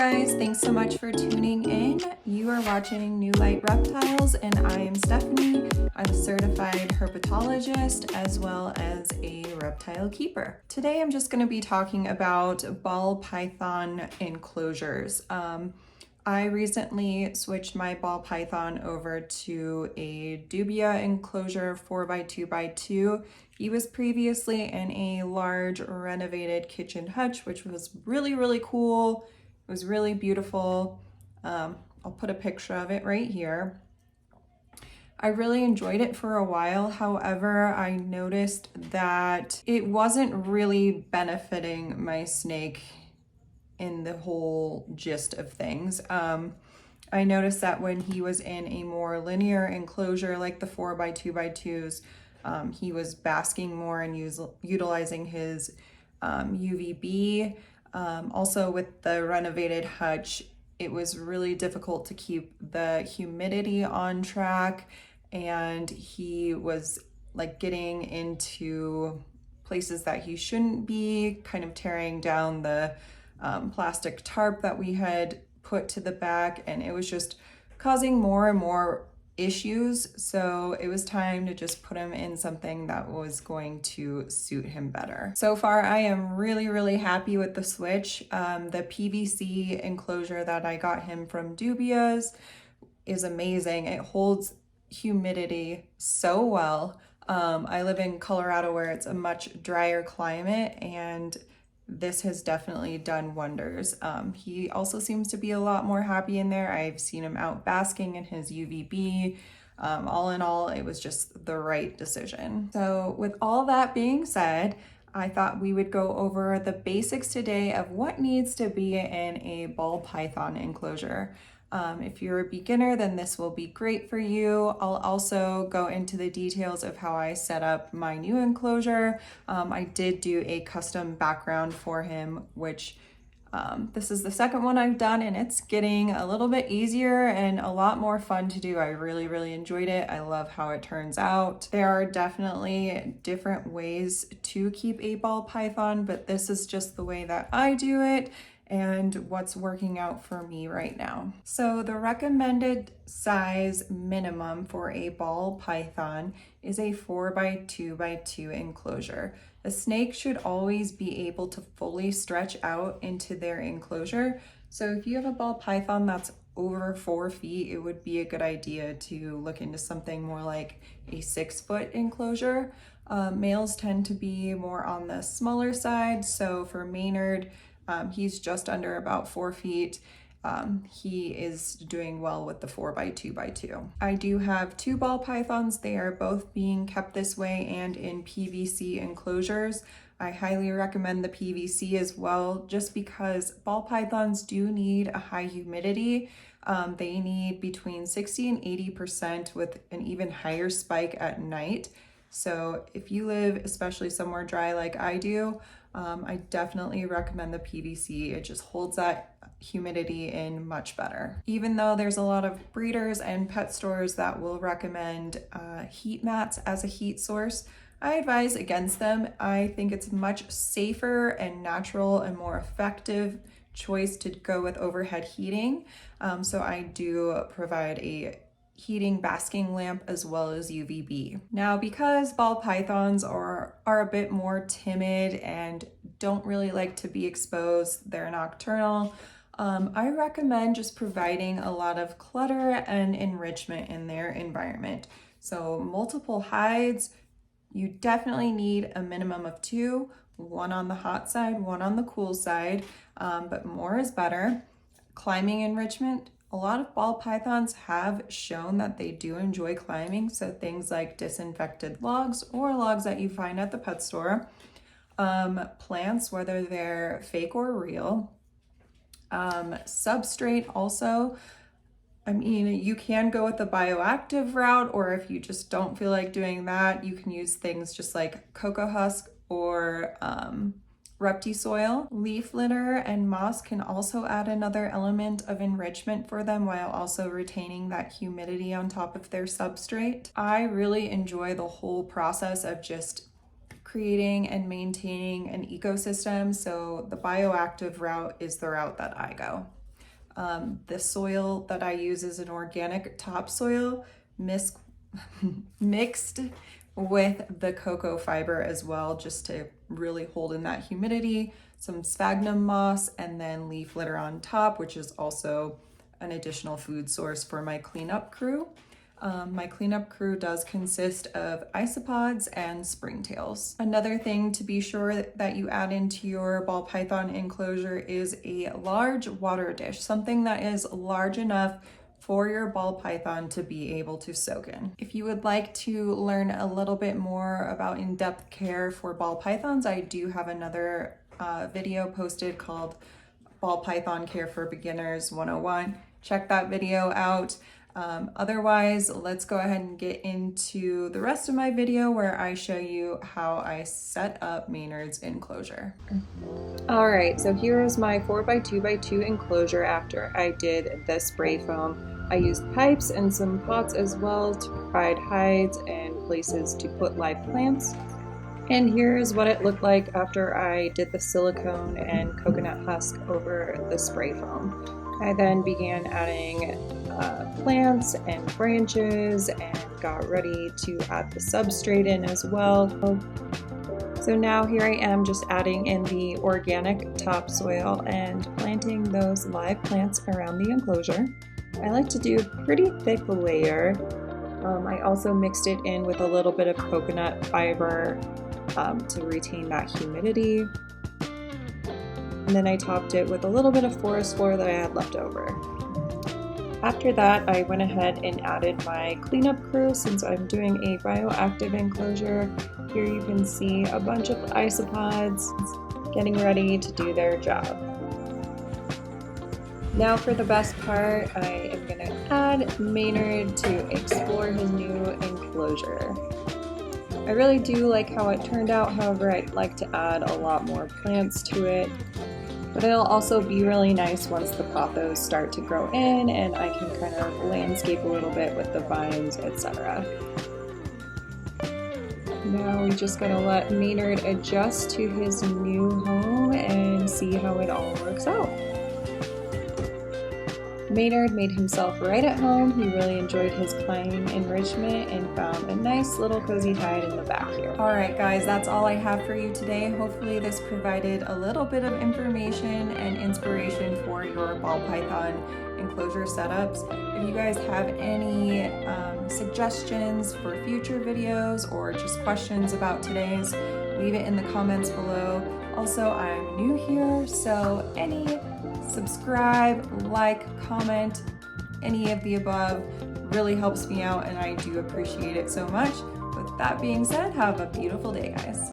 guys, thanks so much for tuning in. You are watching New Light Reptiles and I am Stephanie. I'm a certified herpetologist as well as a reptile keeper. Today I'm just going to be talking about ball python enclosures. I recently switched my ball python over to a dubia enclosure 4x2x2. He was previously in a large renovated kitchen hutch, which was really cool. It was really beautiful. I'll put a picture of it right here. I really enjoyed it for a while. However, I noticed that it wasn't really benefiting my snake in the whole gist of things. I noticed that when he was in a more linear enclosure like the 4x2x2s, he was basking more and utilizing his UVB. Also with the renovated hutch, it was really difficult to keep the humidity on track, and he was like getting into places that he shouldn't be, kind of tearing down the plastic tarp that we had put to the back, and it was just causing more and more issues. So it was time to just put him in something that was going to suit him better. So far, I am really happy with the switch. The PVC enclosure that I got him from Dubia's is amazing. It holds humidity so well. I live in Colorado where it's a much drier climate, and this has definitely done wonders. He also seems to be a lot more happy in there. I've seen him out basking in his UVB. All in all, it was just the right decision. So with all that being said, I thought we would go over the basics today of what needs to be in a ball python enclosure. If you're a beginner, then this will be great for you. I'll also go into the details of how I set up my new enclosure. I did do a custom background for him, which this is the second one I've done, and it's getting a little bit easier and a lot more fun to do. I really enjoyed it. I love how it turns out. There are definitely different ways to keep a ball python, but this is just the way that I do it and what's working out for me right now. So the recommended size minimum for a ball python is a 4x2x2 enclosure. The snake should always be able to fully stretch out into their enclosure. So if you have a ball python that's over 4 feet, it would be a good idea to look into something more like a 6-foot enclosure. Males tend to be more on the smaller side. So for Maynard, he's just under about 4 feet. He is doing well with the 4x2x2. I do have 2 ball pythons. They are both being kept this way and in PVC enclosures. I highly recommend the PVC as well, just because ball pythons do need a high humidity. They need between 60 and 80% with an even higher spike at night. So if you live especially somewhere dry like I do, I definitely recommend the PVC. It just holds that humidity in much better. Even though there's a lot of breeders and pet stores that will recommend heat mats as a heat source, I advise against them. I think it's much safer and natural and more effective choice to go with overhead heating. So I do provide a heating basking lamp as well as UVB. Now, because ball pythons are a bit more timid and don't really like to be exposed, they're nocturnal, I recommend just providing a lot of clutter and enrichment in their environment. So multiple hides, you definitely need a minimum of 2, one on the hot side, one on the cool side, but more is better. Climbing enrichment, a lot of ball pythons have shown that they do enjoy climbing, so things like disinfected logs or logs that you find at the pet store, plants, whether they're fake or real, substrate also. I mean, you can go with the bioactive route, or if you just don't feel like doing that, you can use things just like cocoa husk or repti soil. Leaf litter and moss can also add another element of enrichment for them while also retaining that humidity on top of their substrate. I really enjoy the whole process of just creating and maintaining an ecosystem, so the bioactive route is the route that I go. The soil that I use is an organic topsoil mixed with the cocoa fiber as well, just to really hold in that humidity, some sphagnum moss, and then leaf litter on top, which is also an additional food source for my cleanup crew. My cleanup crew does consist of isopods and springtails. Another thing to be sure that you add into your ball python enclosure is a large water dish, something that is large enough for your ball python to be able to soak in. If you would like to learn a little bit more about in-depth care for ball pythons, I do have another video posted called Ball Python Care for Beginners 101. Check that video out. Otherwise, let's go ahead and get into the rest of my video where I show you how I set up Maynard's enclosure. All right, so here is my 4x2x2 enclosure after I did the spray foam. I used pipes and some pots as well to provide hides and places to put live plants. And here's what it looked like after I did the silicone and coconut husk over the spray foam. I then began adding plants and branches and got ready to add the substrate in as well. So now here I am just adding in the organic topsoil and planting those live plants around the enclosure. I like to do a pretty thick layer. I also mixed it in with a little bit of coconut fiber to retain that humidity. And then I topped it with a little bit of forest floor that I had left over. After that, I went ahead and added my cleanup crew since I'm doing a bioactive enclosure. Here you can see a bunch of isopods getting ready to do their job. Now for the best part, I am going to add Maynard to explore his new enclosure. I really do like how it turned out, however I'd like to add a lot more plants to it. But it'll also be really nice once the pothos start to grow in and I can kind of landscape a little bit with the vines, etc. Now we just gotta let Maynard adjust to his new home and see how it all works out. Maynard made himself right at home. He really enjoyed his climbing enrichment and found a nice little cozy hide in the back here. All right, guys, that's all I have for you today. Hopefully this provided a little bit of information and inspiration for your ball python enclosure setups. If you guys have any suggestions for future videos or just questions about today's, leave it in the comments below. Also, I'm new here, so any subscribe, like, comment, any of the above really helps me out and I do appreciate it so much. With that being said, have a beautiful day, guys.